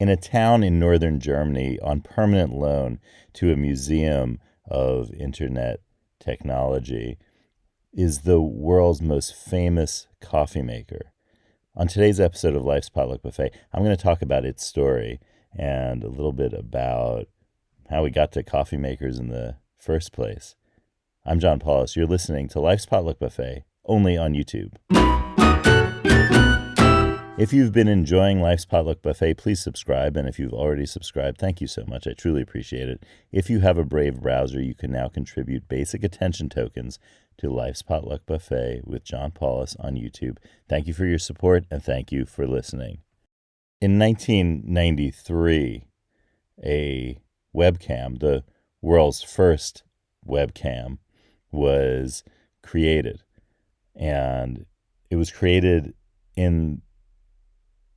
in a town in northern Germany on permanent loan to a museum of internet technology is the world's most famous coffee maker. On today's episode of Life's Potluck Buffet, I'm going to talk about its story and a little bit about how we got to coffee makers in the first place. I'm John Paulus. You're listening to Life's Potluck Buffet, only on YouTube. If you've been enjoying Life's Potluck Buffet, please subscribe. And if you've already subscribed, thank you so much. I truly appreciate it. If you have a Brave browser, you can now contribute basic attention tokens to Life's Potluck Buffet with John Paulus on YouTube. Thank you for your support, and thank you for listening. In 1993, a webcam, the world's first webcam, was created. And it was created in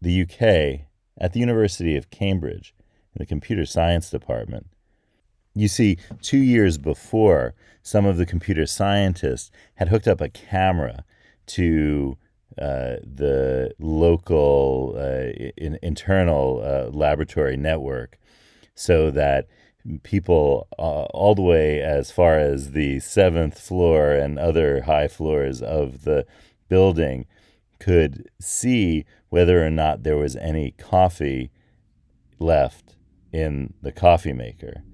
the UK at the University of Cambridge in the computer science department. You see, 2 years before, some of the computer scientists had hooked up a camera to the local internal laboratory network so that people all the way as far as the 7th floor and other high floors of the building could see whether or not there was any coffee left in the coffee maker.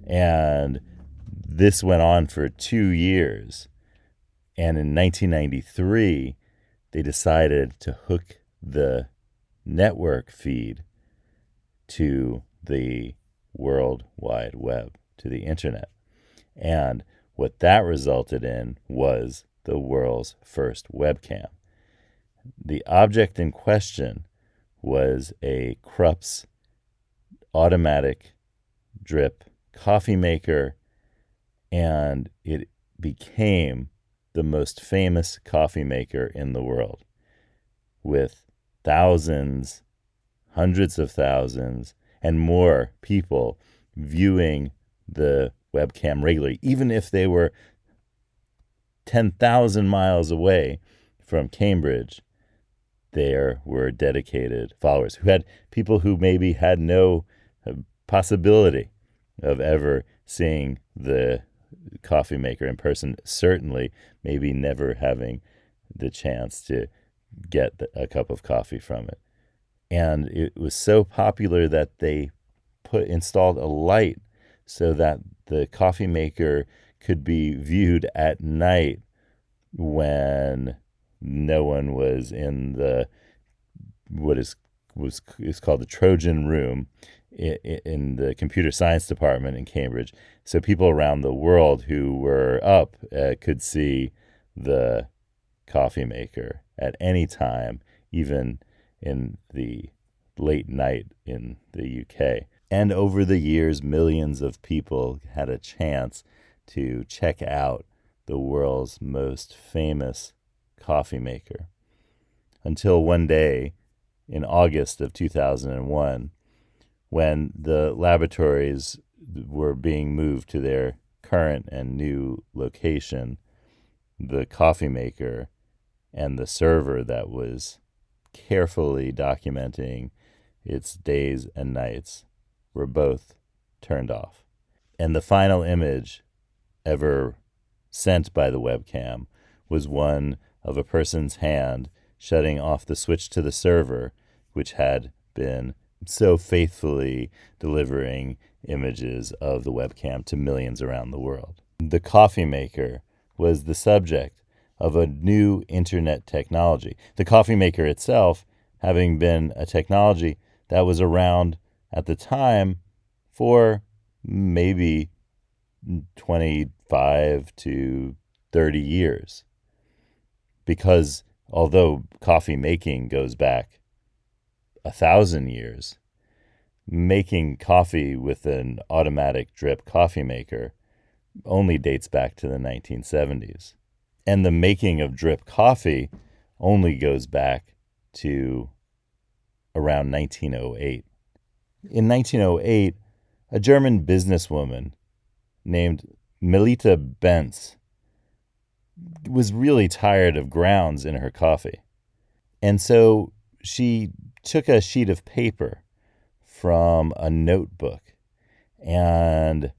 And this went on for 2 years. And in 1993, they decided to hook the network feed to the World Wide Web, to the internet. And what that resulted in was the world's first webcam. The object in question was a Krupp's automatic drip coffee maker, and it became the most famous coffee maker in the world, with thousands, hundreds of thousands, and more people viewing the webcam regularly, even if they were 10,000 miles away from Cambridge. There were dedicated followers who had people who maybe had no possibility of ever seeing the coffee maker in person, certainly maybe never having the chance to get a cup of coffee from it. And it was so popular that they installed a light so that the coffee maker could be viewed at night when no one was in the what is called the Trojan room in the computer science department in Cambridge. So people around the world who were up could see the coffee maker at any time, even in the late night in the UK. And over the years, millions of people had a chance to check out the world's most famous coffee maker. Until one day in August of 2001, when the laboratories were being moved to their current and new location, the coffee maker and the server that was carefully documenting its days and nights were both turned off. And the final image ever sent by the webcam was one of a person's hand shutting off the switch to the server, which had been so faithfully delivering images of the webcam to millions around the world. The coffee maker was the subject of a new internet technology. The coffee maker itself having been a technology that was around at the time for maybe 25 to 30 years. Because although coffee making goes back 1,000 years, making coffee with an automatic drip coffee maker only dates back to the 1970s. And the making of drip coffee only goes back to around 1908. In 1908, a German businesswoman named Melita Benz was really tired of grounds in her coffee. And so she took a sheet of paper from a notebook and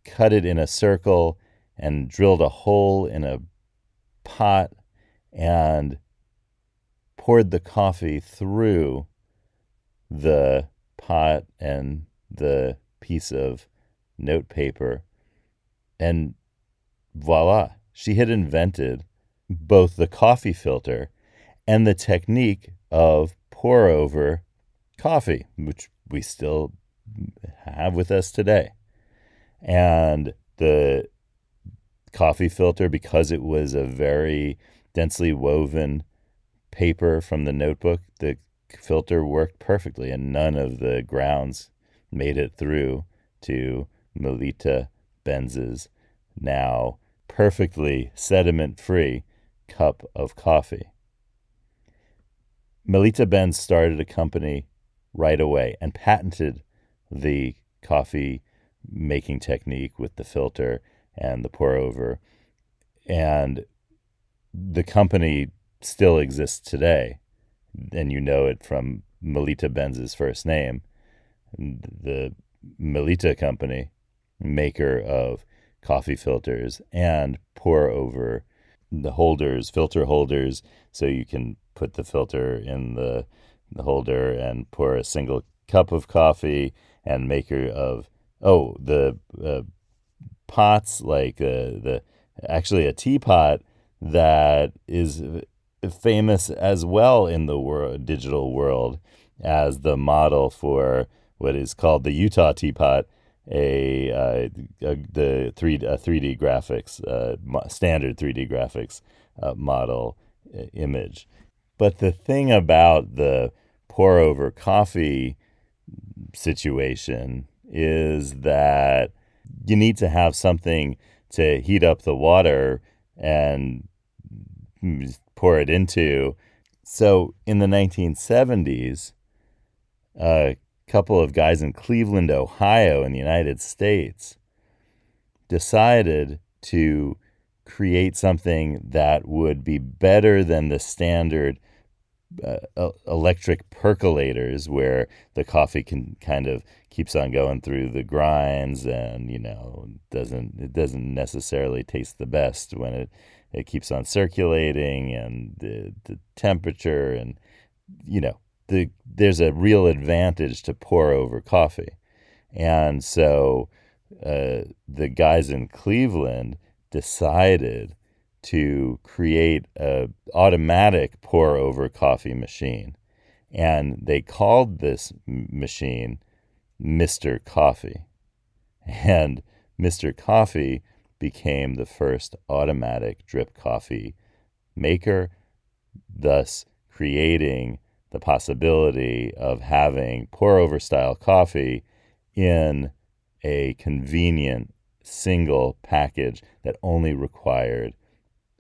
cut it in a circle and drilled a hole in a pot and poured the coffee through the pot and the piece of note paper. And voila, she had invented both the coffee filter and the technique of pour over coffee, which we still have with us today. And the coffee filter, because it was a very densely woven paper from the notebook, the filter worked perfectly, and none of the grounds made it through to Melita Benz's now perfectly sediment-free cup of coffee. Melita Benz started a company right away and patented the coffee making technique with the filter and the pour over. And the company still exists today. And you know it from Melita Benz's first name, the Melita Company, maker of coffee filters and pour over the holders, filter holders, so you can put the filter in the holder and pour a single cup of coffee, and maker of the pots, like the actually a teapot that is famous as well in the digital world as the model for what is called the Utah teapot, the 3D graphics, standard 3D graphics model image. But the thing about the pour over coffee situation is that you need to have something to heat up the water and pour it into. So in the 1970s, a couple of guys in Cleveland, Ohio, in the United States, decided to create something that would be better than the standard electric percolators, where the coffee can kind of keeps on going through the grinds, and it doesn't necessarily taste the best when it keeps on circulating, and the temperature, and there's a real advantage to pour over coffee. And so the guys in Cleveland decided to create a automatic pour over coffee machine, and they called this machine Mr. Coffee. And Mr. Coffee became the first automatic drip coffee maker, thus creating the possibility of having pour over style coffee in a convenient single package that only required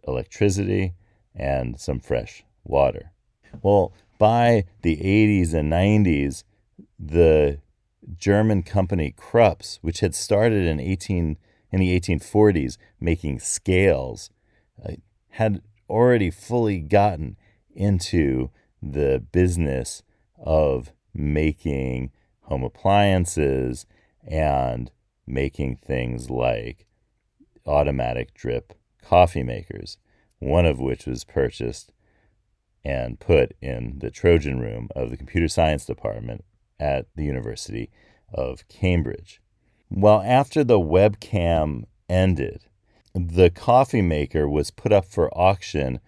electricity and some fresh water. Well, by the 80s and 90s, the German company Krups, which had started in the 1840s making scales, had already fully gotten into the business of making home appliances and making things like automatic drip coffee makers, one of which was purchased and put in the Trojan room of the computer science department at the University of Cambridge. Well, after the webcam ended, the coffee maker was put up for auction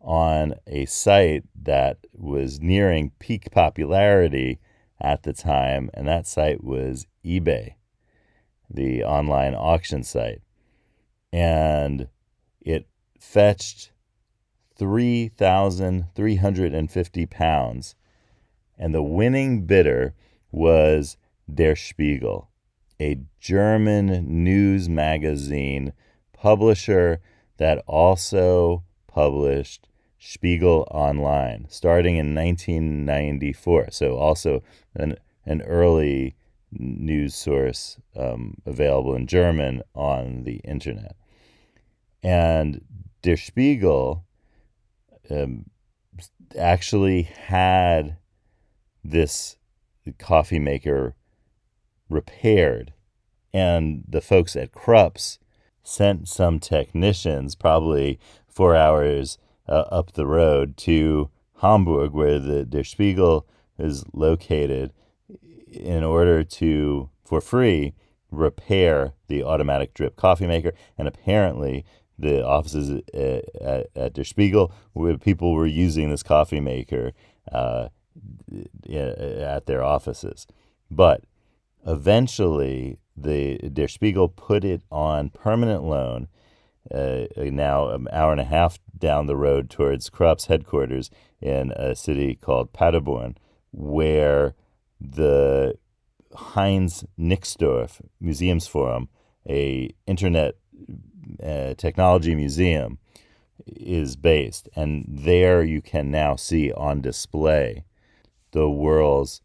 on a site that was nearing peak popularity at the time, and that site was eBay, the online auction site. And it fetched £3,350, and the winning bidder was Der Spiegel, a German news magazine publisher that also published Spiegel Online, starting in 1994. So also an early news source available in German on the internet. And Der Spiegel actually had this the coffee maker repaired. And the folks at Krupp's sent some technicians, probably 4 hours up the road, to Hamburg, where the Der Spiegel is located, in order to, for free, repair the automatic drip coffee maker. And apparently the offices at Der Spiegel, where people were using this coffee maker at their offices. But eventually the Der Spiegel put it on permanent loan, now an hour and a half down the road towards Krupp's headquarters in a city called Paderborn, where the Heinz Nixdorf Museumsforum, a internet technology museum, is based. And there you can now see on display the world's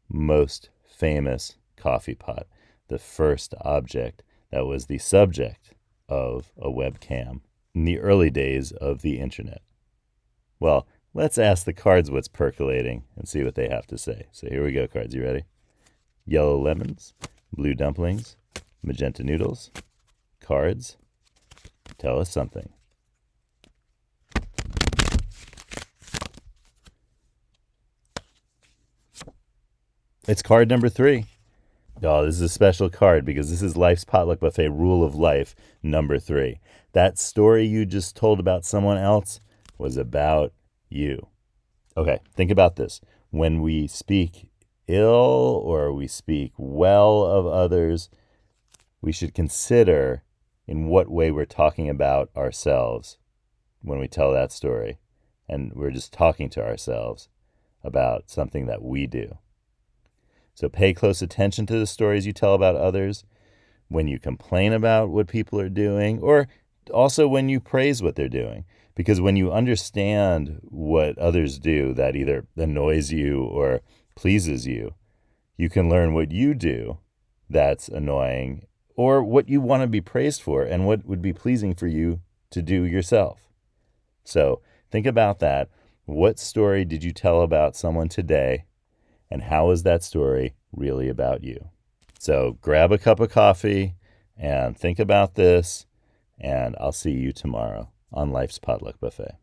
most famous coffee pot, the first object that was the subject of a webcam in the early days of the internet. Well, let's ask the cards what's percolating and see what they have to say. So here we go, cards. You ready? Yellow lemons, blue dumplings, magenta noodles. Cards, tell us something. It's card number 3. Oh, this is a special card because this is Life's Potluck Buffet Rule of Life number 3. That story you just told about someone else was about you. Okay, think about this. When we speak ill or we speak well of others, we should consider in what way we're talking about ourselves when we tell that story. And we're just talking to ourselves about something that we do. So pay close attention to the stories you tell about others when you complain about what people are doing, or also when you praise what they're doing. Because when you understand what others do that either annoys you or pleases you, you can learn what you do that's annoying, or what you want to be praised for and what would be pleasing for you to do yourself. So think about that. What story did you tell about someone today? And how is that story really about you? So grab a cup of coffee and think about this, and I'll see you tomorrow on Life's Potluck Buffet.